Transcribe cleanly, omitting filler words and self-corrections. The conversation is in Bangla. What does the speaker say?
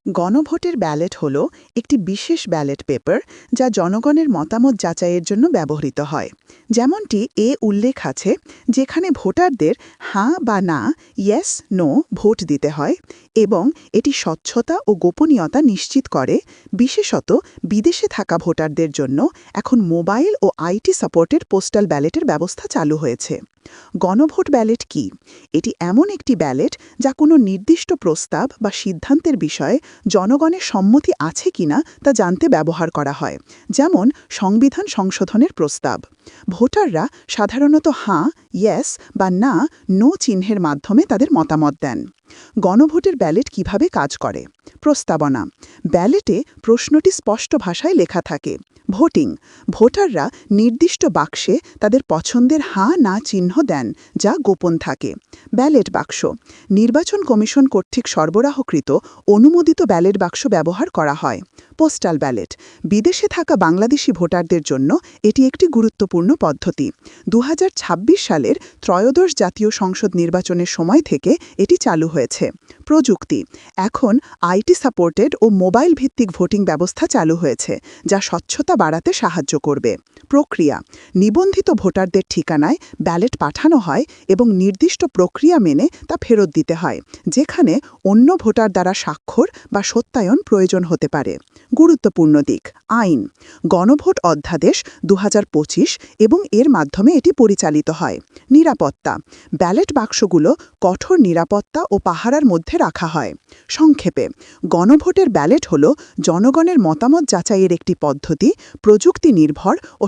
গণভোটের ব্যালট হল একটি বিশেষ ব্যালট পেপার যা জনগণের মতামত যাচাইয়ের জন্য ব্যবহৃত হয়। যেমনটি উল্লেখ আছে, যেখানে ভোটারদের হ্যাঁ বা না, ইয়েস নো ভোট দিতে হয় এবং এটি স্বচ্ছতা ও গোপনীয়তা নিশ্চিত করে। বিশেষত বিদেশে থাকা ভোটারদের জন্য এখন মোবাইল ও আইটি সাপোর্টেড পোস্টাল ব্যালটের ব্যবস্থা চালু হয়েছে। গণভোট ব্যালট কি? এটি এমন একটি ব্যালট যা কোনো নির্দিষ্ট প্রস্তাব বা সিদ্ধান্তের বিষয়ে জনগণের সম্মতি আছে কিনা তা জানতে ব্যবহার করা হয়, যেমন সংবিধান সংশোধনের প্রস্তাব। ভোটাররা সাধারণত হাঁ, ইয়েস বা না, নো চিহ্নের মাধ্যমে তাদের মতামত দেন। গণভোটের ব্যালট কিভাবে কাজ করে? প্রস্তাবনা। ব্যালটে প্রশ্নটি স্পষ্ট ভাষায় লেখা থাকে। ভোটিং। ভোটাররা নির্দিষ্ট বাক্সে তাদের পছন্দের হাঁ না চিহ্ন দেন, যা গোপন থাকে। ব্যালট বাক্স। নির্বাচন কমিশন কর্তৃক সরবরাহকৃত অনুমোদিত ব্যালট বাক্স ব্যবহার করা হয়। Postal ballot. বিদেশে থাকা বাংলাদেশি ভোটারদের জন্য এটি একটি গুরুত্বপূর্ণ পদ্ধতি। 2026 সালের ত্রয়োদশ জাতীয় সংসদ নির্বাচনের সময় থেকে এটি চালু হয়েছে। প্রযুক্তি। এখন আইটি সাপোর্টেড ও মোবাইল ভিত্তিক ভোটিং ব্যবস্থা চালু হয়েছে, যা স্বচ্ছতা বাড়াতে সাহায্য করবে। প্রক্রিয়া। নিবন্ধিত ভোটারদের ঠিকানায় ব্যালট পাঠানো হয় এবং নির্দিষ্ট প্রক্রিয়া মেনে তা ফেরত দিতে হয়, যেখানে অন্য ভোটার দ্বারা স্বাক্ষর বা সত্যায়ন প্রয়োজন হতে পারে। গুরুত্বপূর্ণ দিক। আইন। গণভোট অধ্যাদেশ 2025 এবং এর মাধ্যমে এটি পরিচালিত হয়। নিরাপত্তা। ব্যালট বাক্সগুলো কঠোর নিরাপত্তা ও পাহারার মধ্যে রাখা হয়। সংক্ষেপে, গণভোটের ব্যালট হল জনগণের মতামত যাচাইয়ের একটি পদ্ধতি, প্রযুক্তি নির্ভর ও